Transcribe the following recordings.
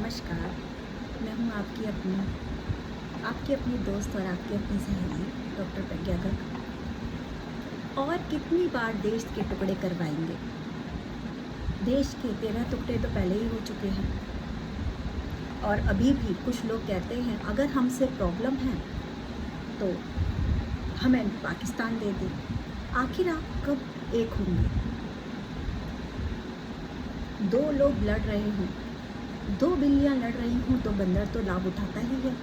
नमस्कार। मैं हूँ आपकी अपनी दोस्त और आपकी अपनी सहेली डॉक्टर प्रज्ञा गर्ग। और कितनी बार देश के टुकड़े करवाएंगे। देश के 13 टुकड़े तो पहले ही हो चुके हैं और अभी भी कुछ लोग कहते हैं अगर हमसे प्रॉब्लम है तो हमें पाकिस्तान दे दें। आखिर आप कब एक होंगे? दो लोग लड़ रहे हों, दो बिल्लियां लड़ रही हूँ तो बंदर तो लाभ उठाता ही है।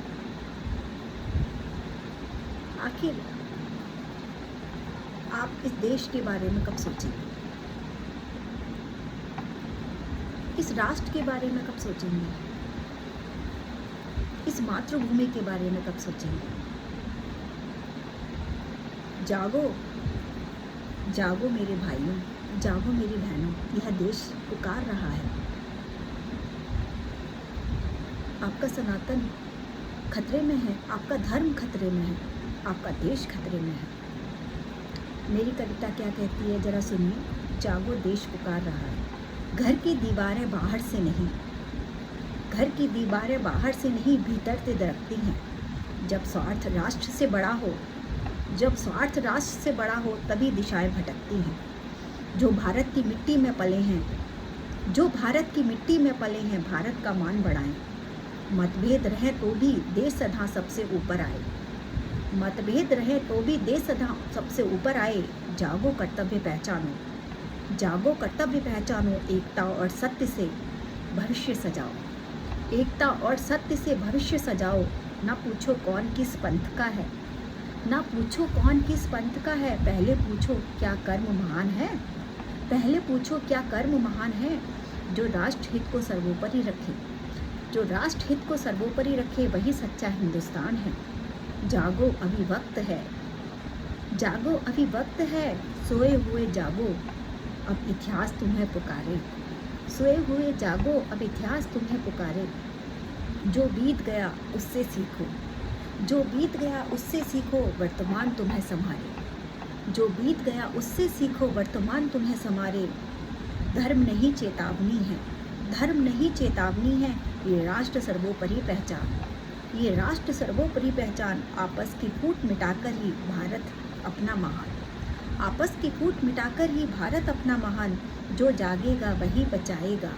आखिर आप इस देश के बारे में कब सोचेंगे? इस राष्ट्र के बारे में कब सोचेंगे? इस मातृभूमि के बारे में कब सोचेंगे? जागो, जागो मेरे भाइयों, जागो मेरी बहनों, यह देश पुकार रहा है। आपका सनातन खतरे में है, आपका धर्म खतरे में है, आपका देश खतरे में है। मेरी कविता क्या कहती है जरा सुनिए। जागो, देश पुकार रहा है। घर की दीवारें बाहर से नहीं, घर की दीवारें बाहर से नहीं भीतर से दरकती हैं। जब स्वार्थ राष्ट्र से बड़ा हो, जब स्वार्थ राष्ट्र से बड़ा हो तभी दिशाएं भटकती हैं। जो भारत की मिट्टी में पले हैं, जो भारत की मिट्टी में पले हैं, भारत का मान बढ़ाएं। मतभेद रहे तो भी देश सदा सबसे ऊपर आए, मतभेद रहे तो भी देश सदा सबसे ऊपर आए। जागो, कर्तव्य पहचानो, जागो, कर्तव्य पहचानो। एकता और सत्य से भविष्य सजाओ, एकता और सत्य से भविष्य सजाओ। ना पूछो कौन किस पंथ का है, ना पूछो कौन किस पंथ का है, पहले पूछो क्या कर्म महान है, पहले पूछो क्या कर्म महान है। जो राष्ट्र हित को सर्वोपरि रखे, जो राष्ट्र हित को सर्वोपरि रखे वही सच्चा हिंदुस्तान है। जागो, अभी वक्त है, जागो, अभी वक्त है। सोए हुए जागो, अब इतिहास तुम्हें पुकारे, सोए हुए जागो, अब इतिहास तुम्हें पुकारे। जो बीत गया उससे सीखो, जो बीत गया उससे सीखो, वर्तमान तुम्हें संभाले। जो बीत गया उससे सीखो, वर्तमान तुम्हें संभाले। धर्म नहीं चेतावनी है, धर्म नहीं चेतावनी है, ये राष्ट्र सर्वोपरि पहचान, ये राष्ट्र सर्वोपरि पहचान। आपस की फूट मिटाकर ही भारत अपना महान, आपस की फूट मिटाकर ही भारत अपना महान। जो जागेगा वही बचाएगा,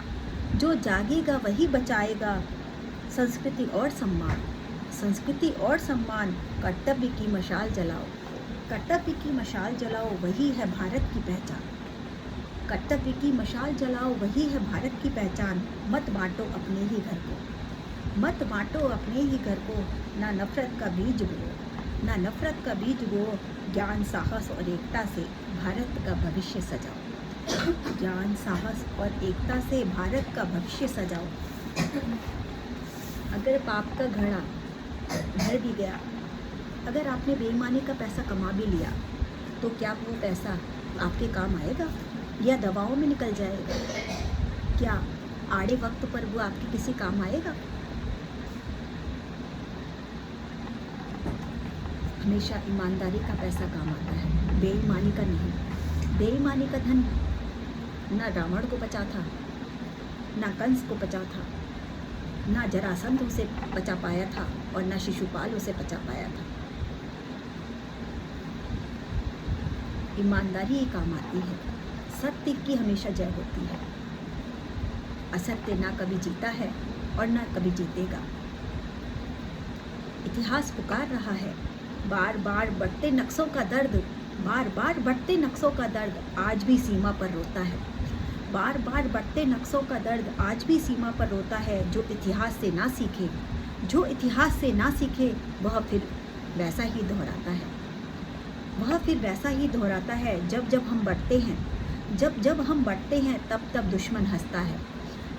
जो जागेगा वही बचाएगा। संस्कृति और सम्मान, संस्कृति और सम्मान। कर्तव्य की मशाल जलाओ, कर्तव्य की मशाल जलाओ, वही है भारत की पहचान। कर्तव्य की मशाल जलाओ, वही है भारत की पहचान। मत बांटो अपने ही घर को, मत बांटो अपने ही घर को। ना नफरत का बीज बो, ना नफरत का बीज बो। ज्ञान, साहस और एकता से भारत का भविष्य सजाओ, ज्ञान, साहस और एकता से भारत का भविष्य सजाओ। अगर पाप का घड़ा भर भी गया, अगर आपने बेईमानी का पैसा कमा भी लिया, तो क्या वो पैसा आपके काम आएगा या दवाओं में निकल जाएगा? क्या आड़े वक्त पर वो आपके किसी काम आएगा? हमेशा ईमानदारी का पैसा काम आता है, बेईमानी का नहीं। बेईमानी का धन ना रावण को बचा था, ना कंस को बचा था, ना जरासंध उसे बचा पाया था और ना शिशुपाल उसे बचा पाया था। ईमानदारी ही काम आती है। सत्य की हमेशा जय होती है। असत्य ना कभी जीता है और ना कभी जीतेगा। इतिहास पुकार रहा है। बार बार बढ़ते नक्शों का दर्द, बार बार बढ़ते नक्शों का दर्द आज भी सीमा पर रोता है। बार बार बढ़ते नक्शों का दर्द आज भी सीमा पर रोता है। जो इतिहास से ना सीखे, जो इतिहास से ना सीखे, वह फिर वैसा ही दोहराता है, वह फिर वैसा ही दोहराता है। जब जब हम बढ़ते हैं, जब जब हम बढ़ते हैं तब तब दुश्मन हंसता है,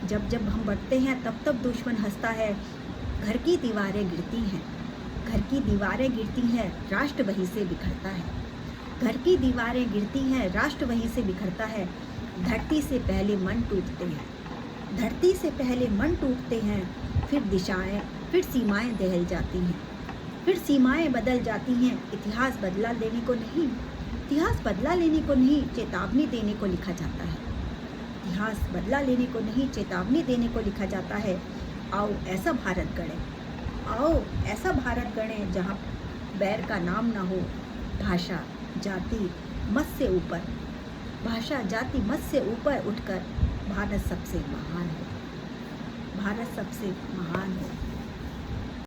जब जब हम बढ़ते हैं तब तब दुश्मन हंसता है। घर की दीवारें गिरती हैं, घर की दीवारें गिरती हैं, राष्ट्र वहीं से बिखरता है। घर की दीवारें गिरती हैं, राष्ट्र वहीं से बिखरता है। धरती से पहले मन टूटते हैं, धरती से पहले मन टूटते हैं। फिर दिशाएं, फिर सीमाएं दहल जाती हैं, फिर सीमाएं बदल जाती हैं। इतिहास बदला लेने को नहीं, इतिहास बदला लेने को नहीं, चेतावनी देने को लिखा जाता है। इतिहास बदला लेने को नहीं, चेतावनी देने को लिखा जाता है। आओ ऐसा भारत गढ़ें, आओ ऐसा भारत गढ़ें जहाँ बैर का नाम ना हो, भाषा जाति मत से ऊपर, भाषा जाति मत से ऊपर उठकर भारत सबसे महान हो, भारत सबसे महान हो।